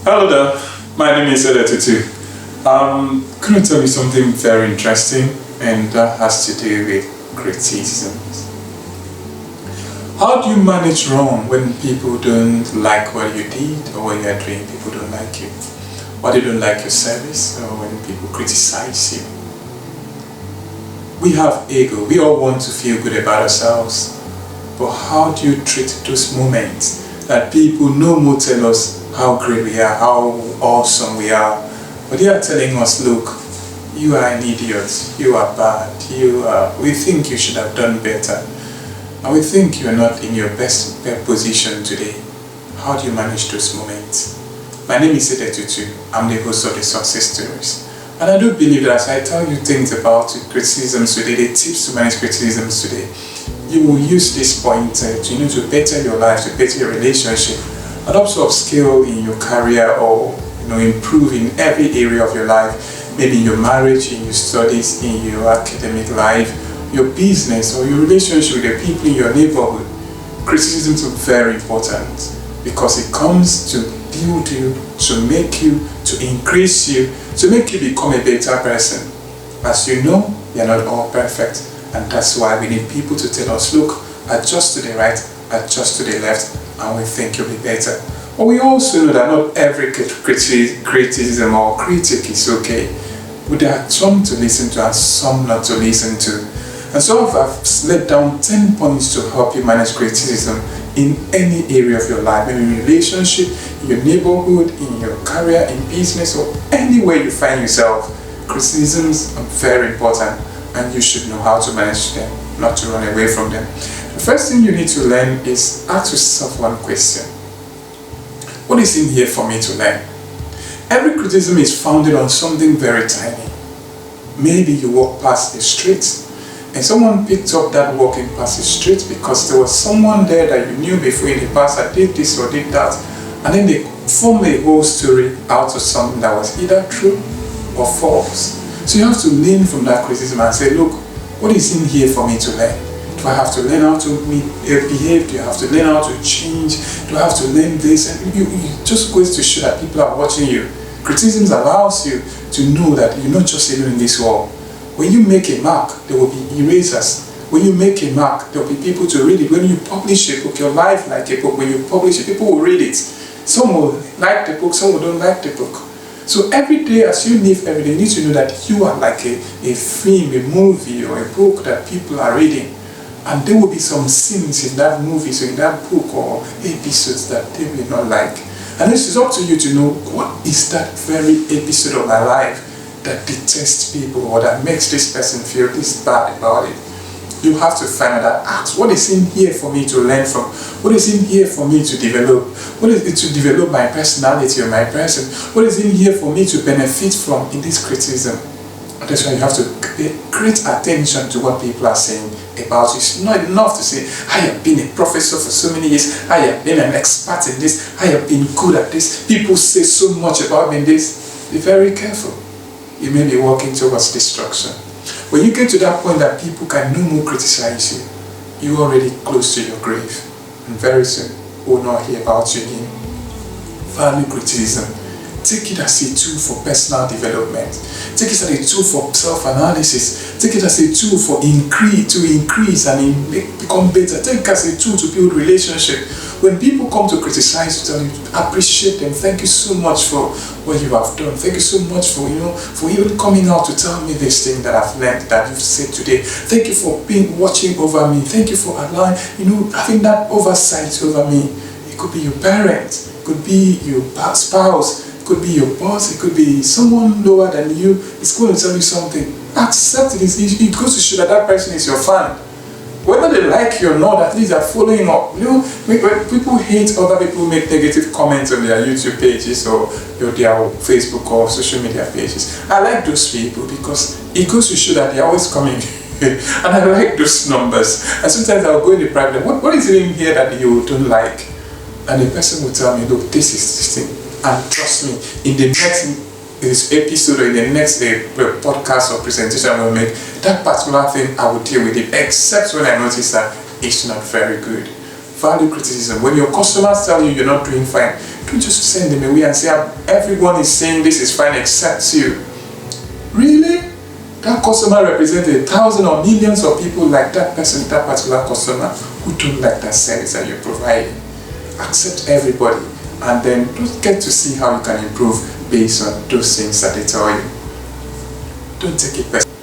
Hello there, my name is Edet Otu. I'm going to tell you something very interesting, and that has to do with criticism. How do you manage wrong when people don't like what you did or what you're doing? People don't like you. Or they don't like your service, or when people criticize you. We have ego. We all want to feel good about ourselves. But how do you treat those moments that people no more tell us how great we are, how awesome we are, but they are telling us, look, you are an idiot, you are bad, we think you should have done better, and we think you're not in your best position today. How do you manage those moments? My name is Edet Otu. I'm the host of the Success Stories. And I do believe that as I tell you things about criticisms today, the tips to manage criticisms today, you will use this point to better your life, to better your relationship, and also upskill in your career, or improve in every area of your life, maybe in your marriage, in your studies, in your academic life, your business, or your relationship with the people in your neighborhood. Criticisms are very important because it comes to build you, to make you, to increase you, to make you become a better person. As you know, we are not all perfect, and that's why we need people to tell us, look, adjust to the right, adjust to the left, and we think you'll be better. But we also know that not every criticism or critic is okay. But there are some to listen to and some not to listen to. And so I've laid down 10 points to help you manage criticism in any area of your life, maybe in your relationship, in your neighborhood, in your career, in business, or anywhere you find yourself. Criticisms are very important, and you should know how to manage them, not to run away from them. The first thing you need to learn is ask yourself one question. What is in here for me to learn? Every criticism is founded on something very tiny. Maybe you walk past the street and someone picked up that walking past the street because there was someone there that you knew before in the past that did this or did that, and then they form a whole story out of something that was either true or false. So you have to learn from that criticism and say, look, what is in here for me to learn? Do I have to learn how to behave? Do you have to learn how to change? Do I have to learn this? And you just goes to show that people are watching you. Criticism allows you to know that you're not just alone in this world. When you make a mark, there will be erasers. When you make a mark, there will be people to read it. When you publish a book, your life like a book, when you publish it, people will read it. Some will like the book, some will don't like the book. So every day as you live every day, you need to know that you are like a film, a movie, or a book that people are reading. And there will be some scenes in that movie, so in that book or episodes that they will not like. And this is up to you to know, what is that very episode of my life that detests people or that makes this person feel this bad about it. You have to find out that, ask, what is in here for me to learn from? What is in here for me to develop? What is it to develop my personality or my person? What is in here for me to benefit from in this criticism? That's why you have to pay great attention to what people are saying about you. It's not enough to say, I have been a professor for so many years, I have been an expert in this, I have been good at this, people say so much about me in this. Be very careful. You may be walking towards destruction. When you get to that point that people can no more criticize you, you're already close to your grave. And very soon, we'll not hear about you again. Value criticism. Take it as a tool for personal development. Take it as a tool for self-analysis. Take it as a tool for increase and become better. Take it as a tool to build relationship. When people come to criticize you, tell you, appreciate them. Thank you so much for what you have done. Thank you so much for even coming out to tell me this thing that I've learned, that you've said today. Thank you for watching over me. Thank you for allowing, having that oversight over me. It could be your parent, it could be your spouse, it could be your boss, it could be someone lower than you. It's going to tell you something. Accept it. It goes to show that that person is your fan. Whether they like you or not, at least they're following up. When people hate other people, make negative comments on their YouTube pages or their Facebook or social media pages. I like those people because it goes to show that they're always coming. And I like those numbers. And sometimes I'll go in the private, what is it in here that you don't like? And the person will tell me, look, this is this thing. And trust me, in the next episode or in the next podcast or presentation I will make, that particular thing I will deal with it, except when I notice that it's not very good. value criticism. When your customers tell you you're not doing fine, don't just send them away and say, everyone is saying this is fine except you. Really? That customer represents 1,000 or millions of people like that person, that particular customer, who don't like that service that you're providing. Accept everybody, and then just get to see how you can improve based on those things that they tell you. Don't take it personally.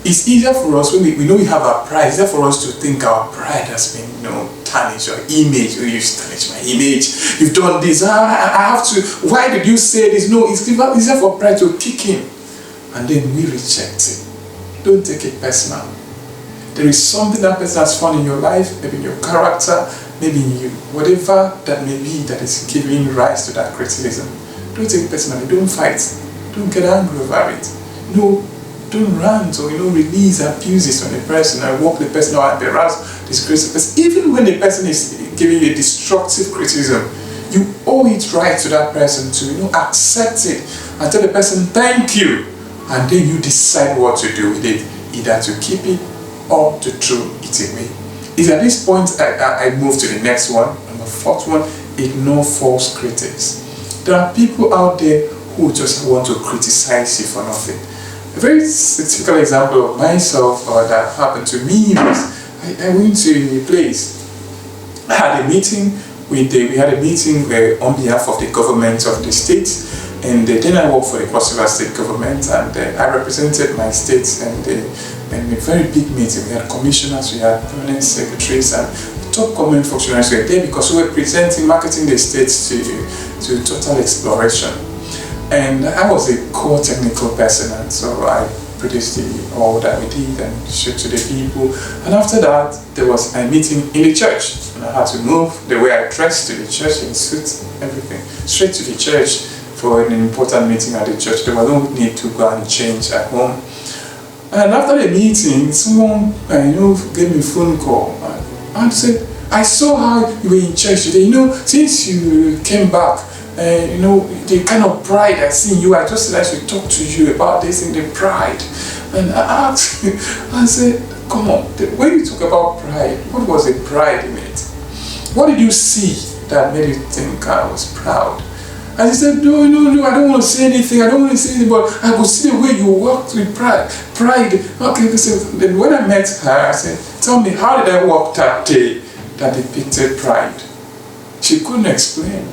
It's easier for us when we know we have our pride. It's easier for us to think our pride has been, tarnished, or image. Oh, you've tarnished my image. You've done this. I have to. Why did you say this? No, it's easier for pride to kick in, and then we reject it. Don't take it personal. There is something that person has found in your life, maybe in your character, maybe in you, whatever that may be that is giving rise to that criticism. Don't take it personally. Don't fight. Don't get angry over it. Don't rant or release abuses on the person or walk the person or embarrass, disgrace the person. Even when the person is giving you a destructive criticism, you owe it right to that person to accept it and tell the person thank you, and then you decide what to do with it, either to keep it or to throw it away. It's at this point I move to the next one, number 4th one: ignore false critics. There are people out there who just want to criticize you for nothing. A very typical example of myself that happened to me was I went to a place. I had a meeting we had a meeting on behalf of the government of the state, and then I worked for the Cross River State government, and I represented my state, and a very big meeting. We had commissioners, we had permanent secretaries, and top government functionaries were there because we were marketing the state to total exploration. And I was a core technical person, and so I produced all that we did and showed to the people. And after that, there was a meeting in the church, and I had to move the way I dressed to the church in suit, everything, straight to the church for an important meeting at the church. There was no need to go and change at home. And after the meeting, someone gave me a phone call and said, "I saw how you were in church today. Since you came back, the kind of pride I see in you, I just like to talk to you about this in the pride." And I asked, I said, "Come on, when you talk about pride, what was the pride in it? What did you see that made you think I was proud?" And he said, no, I don't want to say anything, but I could see the way you walked with pride. Okay, so then when I met her, I said, "Tell me, how did I walk that day that depicted pride?" She couldn't explain.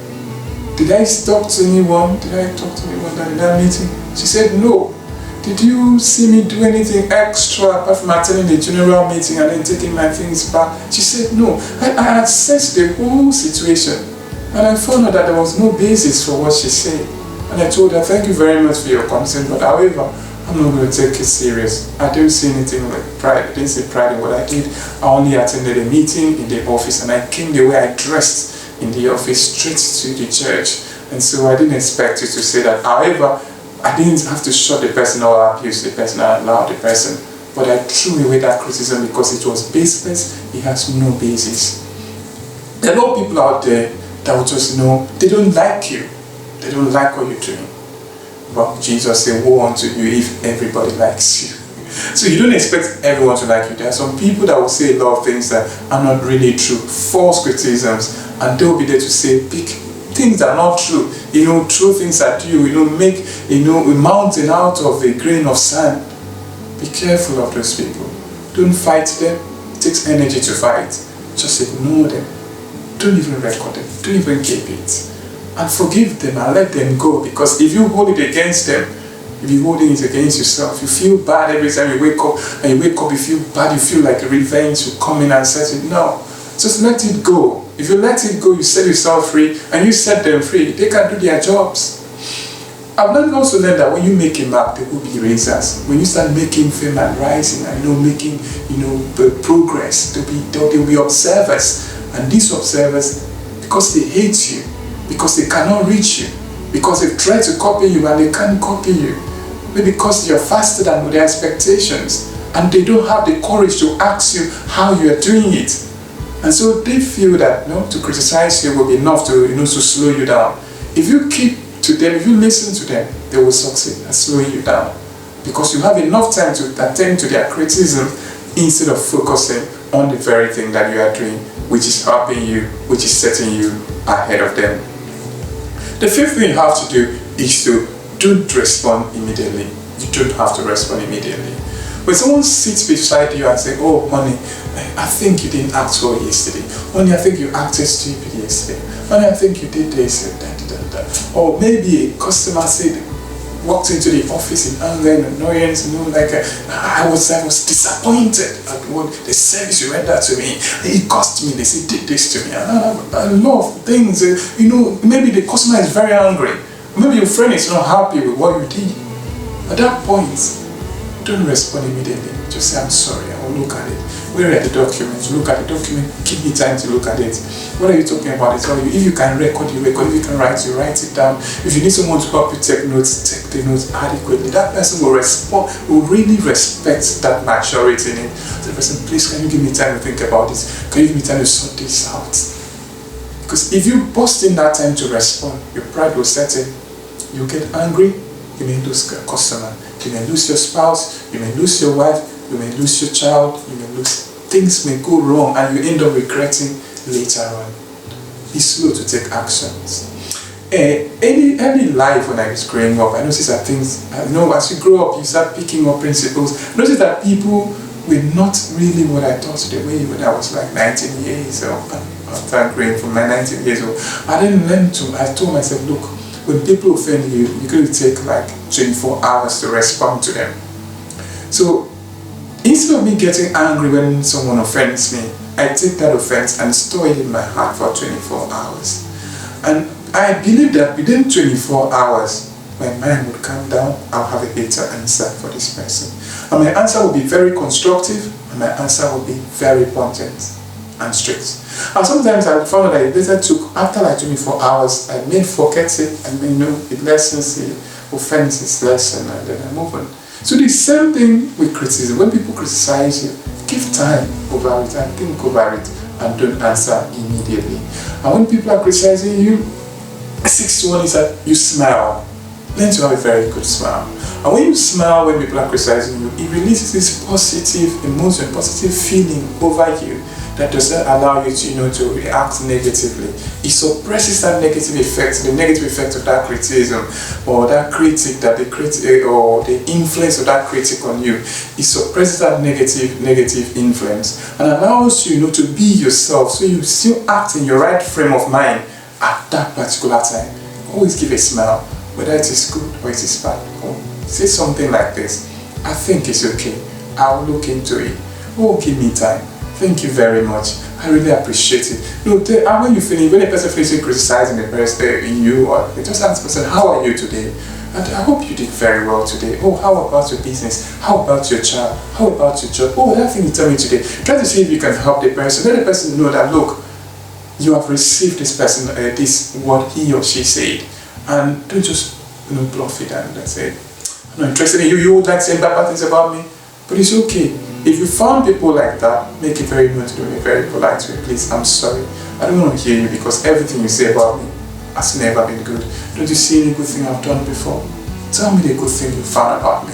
Did I talk to anyone? Did I talk to anyone in that meeting? She said, "No." Did you see me do anything extra apart from attending the general meeting and then taking my things back? She said, "No." I assessed the whole situation, and I found out that there was no basis for what she said. And I told her, "Thank you very much for your concern, but however, I'm not going to take it serious. I don't see anything like pride. I didn't see pride in what I did. I only attended a meeting in the office, and I came the way I dressed in the office straight to the church. And so I didn't expect you to say that. However, I didn't have to shut the person or abuse the person or allow the person. But I threw away that criticism because it was baseless. It has no basis. There are no people out there that will just they don't like you. They don't like what you're doing. But Jesus said, "Woe unto you if everybody likes you." So you don't expect everyone to like you. There are some people that will say a lot of things that are not really true, false criticisms, and they will be there to say big things that are not true. True things that make a mountain out of a grain of sand. Be careful of those people. Don't fight them. It takes energy to fight. Just ignore them. Don't even record them. Don't even keep it. And forgive them and let them go, because if you hold it against them, if you're holding it against yourself, you feel bad every time you wake up, and you wake up, you feel bad, you feel like revenge will come in and set it. No, just let it go. If you let it go, you set yourself free, and you set them free. They can do their jobs. I've also learned that when you make a mark, there will be erasers. When you start making fame and rising, and making progress, there will be observers, and these observers, because they hate you, because they cannot reach you, because they've tried to copy you and they can't copy you, maybe because you're faster than their expectations, and they don't have the courage to ask you how you are doing it, and so they feel that to criticize you will be enough to slow you down. If you keep to them, if you listen to them, they will succeed at slowing you down, because you have enough time to attend to their criticism instead of focusing on the very thing that you are doing which is helping you, which is setting you ahead of them. The fifth thing you have to do is to don't respond immediately. You don't have to respond immediately. When someone sits beside you and says, oh honey, I think you didn't act well yesterday. Honey, I think you acted stupid yesterday. Honey, I think you did this and that. Or maybe a customer walked into the office in anger and annoyance, I was disappointed at what the service you rendered to me. It cost me this, it did this to me. I love things, maybe the customer is very angry. Maybe your friend is not happy with what you did. At that point, don't respond immediately. Just say, I'm sorry, I will look at it. Where are the documents? Look at the document, give me time to look at it. What are you talking about? If you can record, you record. If you can write, you write it down. If you need someone to help you take notes, take the notes adequately. That person will really respect that maturity in it. The person, please, can you give me time to think about this? Can you give me time to sort this out? Because if you bust in that time to respond, your pride will set in. You get angry, you may lose a customer. You may lose your spouse, you may lose your wife, you may lose your child, you may lose, things may go wrong and you end up regretting later on. Be slow to take actions. Early life when I was growing up, I noticed that things, as you grow up, you start picking up principles. I noticed that people were not really what I thought they were when I was like 19 years old. After growing from my 19 years old, I didn't learn to, I told myself, look, when people offend you, you're going to take like 24 hours to respond to them. So instead of me getting angry when someone offends me, I take that offense and store it in my heart for 24 hours. And I believe that within 24 hours, my mind would calm down, I'll have a better answer for this person. And my answer will be very constructive, and my answer will be very poignant and straight. And sometimes I found that it later took, after like 24 hours, I may forget it, and it lessens the offense is lessened, and then I move on. So the same thing with criticism. When people criticize you, give time over it and think over it, and don't answer immediately. And when people are criticizing you, 6-1 is that you smile. Learn to have a very good smile. And when you smile when people are criticizing you, it releases this positive emotion, positive feeling over you that does not allow you to react negatively. It suppresses that negative effect, the negative effect of that criticism, or that critic, or the influence of that critic on you. It suppresses that negative influence and allows you to be yourself, so you still act in your right frame of mind at that particular time. Always give a smile, whether it is good or it is bad. Or say something like this: I think it's okay, I'll look into it. Oh, give me time. Thank you very much. I really appreciate it. When a person finishes criticizing the person, you or just ask the person, how are you today? And I hope you did very well today. Oh, how about your business? How about your child? How about your job? Oh, that thing you tell me today. Try to see if you can help the person. Let the person know that, look, you have received this person, what he or she said. And don't just bluff it and say, I'm not interested in you. You would like saying bad things about me. But it's okay. If you found people like that, make it very known to them in a very polite way. Please, I'm sorry. I don't want to hear you because everything you say about me has never been good. Don't you see any good thing I've done before? Tell me the good thing you found about me.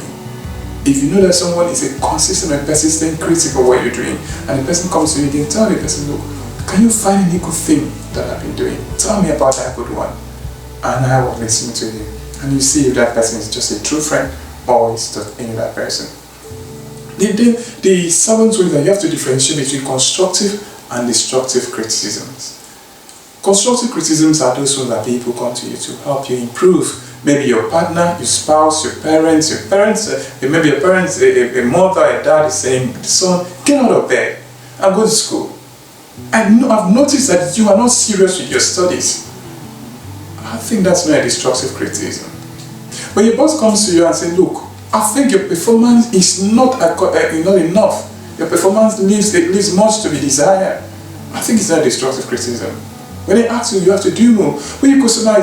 If you know that someone is a consistent and persistent critic of what you're doing, and the person comes to you again, tell the person, look, can you find any good thing that I've been doing? Tell me about that good one. And I will listen to you. And you see if that person is just a true friend or is just any other person. The seventh way that you have to differentiate between constructive and destructive criticisms. Constructive criticisms are those ones that people come to you to help you improve. Maybe your partner, your spouse, your parents, maybe your parents, a mother, a dad is saying, son, get out of bed and go to school. And I've noticed that you are not serious with your studies. I think that's not a destructive criticism. When your boss comes to you and says, look, I think your performance is not enough. Your performance leaves much to be desired. I think it's not destructive criticism. When they ask you, you have to do more. When your customer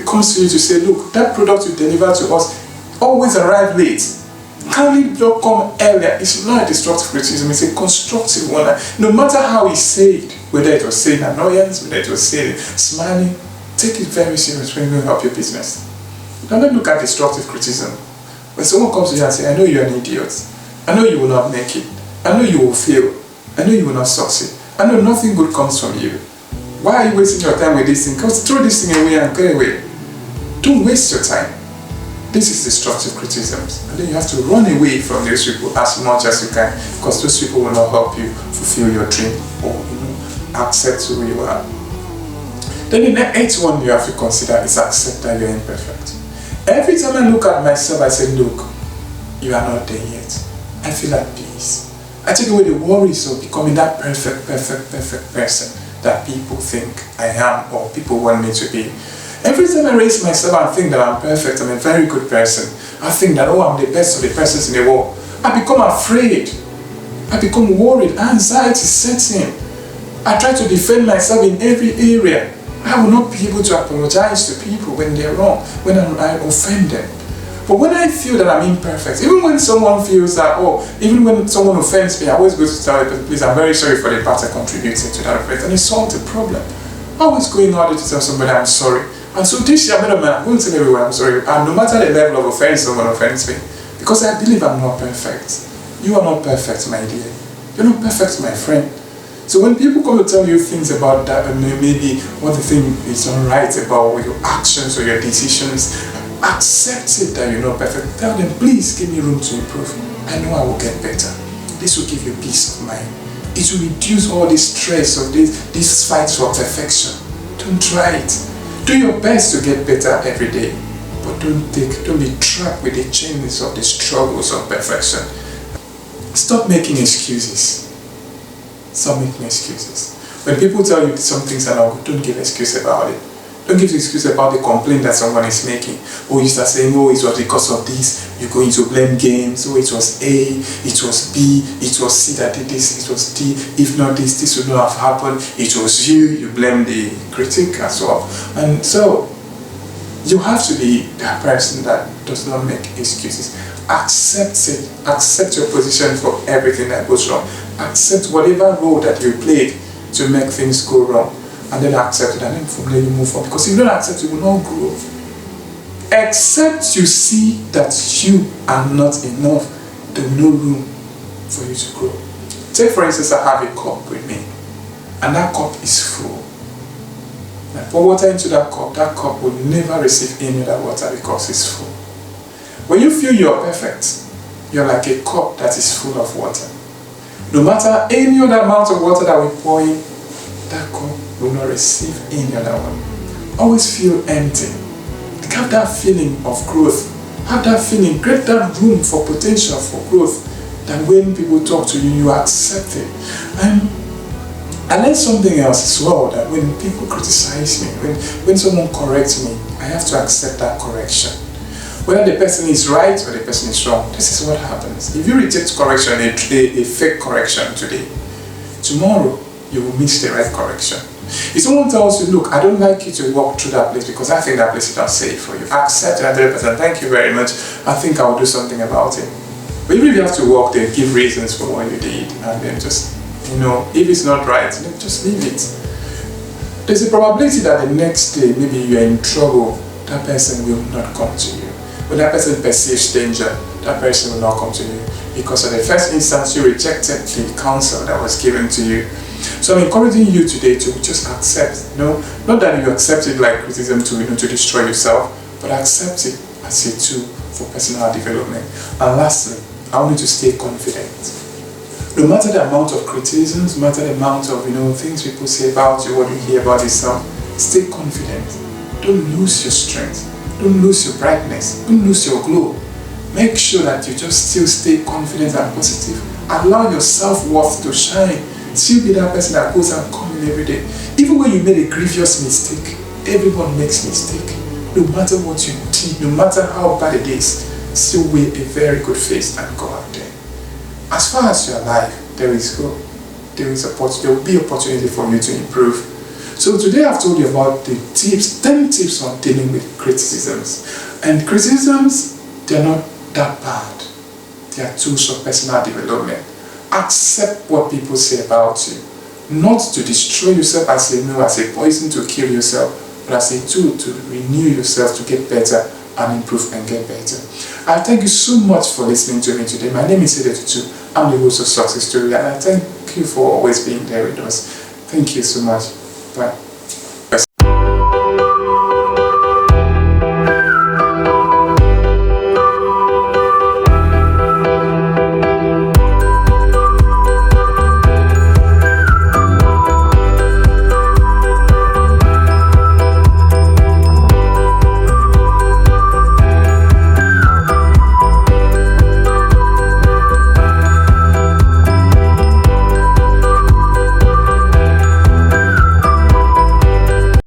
comes to you to say, look, that product you deliver to us always arrive late. Can it not come earlier? It's not a destructive criticism, it's a constructive one. No matter how it's said, whether it was said in annoyance, whether it was said smiling, take it very serious when you help your business. Now don't look at destructive criticism. When someone comes to you and says, I know you're an idiot, I know you will not make it, I know you will fail, I know you will not succeed, I know nothing good comes from you. Why are you wasting your time with this thing? Because throw this thing away and get away. Don't waste your time. This is destructive criticisms. And then you have to run away from those people as much as you can, because those people will not help you fulfill your dream or accept who you are. Then the eighth one you have to consider is accept that you're imperfect. Every time I look at myself, I say, look, you are not there yet. I feel at peace. I take away the worries of becoming that perfect person that people think I am or people want me to be. Every time I raise myself and think that I'm perfect, I'm a very good person, I think that, oh, I'm the best of the persons in the world, I become afraid. I become worried. Anxiety sets in. I try to defend myself in every area. I will not be able to apologize to people when they're wrong, when I offend them. But when I feel that I'm imperfect, even when someone feels that, even when someone offends me, I always go to tell them, please, I'm very sorry for the part I contributed to that offense, and it solved the problem. I always go in order to tell somebody I'm sorry. And so this year, I'm going to tell everyone I'm sorry, and no matter the level of offense someone offends me, because I believe I'm not perfect. You are not perfect, my dear. You're not perfect, my friend. So when people come to tell you things about that, and maybe what they think is alright about your actions or your decisions, accept it that you're not perfect. Tell them, please give me room to improve. I know I will get better. This will give you peace of mind. It will reduce all this stress of these fights for perfection. Don't try it. Do your best to get better every day, but don't be trapped with the chains of the struggles of perfection. Stop making excuses. Stop making excuses. When people tell you some things are not good, don't give excuse about it. Don't give excuse about the complaint that someone is making. Or you start saying, oh, it was because of this. You go into blame games. Oh, it was A, it was B, it was C that did this, it was D. If not this, this would not have happened. It was you. You blame the critic as well. And so, you have to be that person that does not make excuses. Accept it. Accept your position for everything that goes wrong. Accept whatever role that you played to make things go wrong. And then accept it, and then from there you move on. Because if you don't accept, you will not grow. Except you see that you are not enough, there will be no room for you to grow. Take for instance, I have a cup with me, and that cup is full. I pour water into that cup will never receive any other water because it's full. When you feel you're perfect, you're like a cup that is full of water. No matter any other amount of water that we pour in, that cup will not receive any other one. Always feel empty. Have that feeling of growth. Have that feeling, create that room for potential for growth. That when people talk to you, you accept it. And I learned something else as well, that when people criticize me, when someone corrects me, I have to accept that correction. Whether the person is right or the person is wrong, this is what happens. If you reject correction, a fake correction today, tomorrow you will miss the right correction. If someone tells you, look, I don't like you to walk through that place because I think that place is not safe for you, accept that 100%, thank you very much, I think I will do something about it. But even if you have to walk there, give reasons for what you did, and then just, if it's not right, then just leave it. There's a probability that the next day, maybe you're in trouble, that person will not come to you. When that person perceives danger, that person will not come to you. Because in the first instance, you rejected the counsel that was given to you. So I'm encouraging you today to just accept, not that you accept it like criticism to destroy yourself, but accept it as a tool for personal development. And lastly, I want you to stay confident. No matter the amount of criticisms, no matter the amount of things people say about you, what you hear about yourself, stay confident. Don't lose your strength. Don't lose your brightness. Don't lose your glow. Make sure that you just still stay confident and positive. Allow your self-worth to shine. Still be that person that goes and comes in every day. Even when you made a grievous mistake, everyone makes mistake. No matter what you did, no matter how bad it is, still wear a very good face and go out there. As far as you're alive, there is hope. There will be opportunity for you to improve. So today I've told you about the 10 tips on dealing with criticisms. And criticisms, they're not that bad. They are tools of personal development. Accept what people say about you. Not to destroy yourself as a poison to kill yourself, but as a tool to renew yourself, to get better and improve and get better. I thank you so much for listening to me today. My name is Edet Otu, I'm the host of Success Story, and I thank you for always being there with us. Thank you so much. Bye.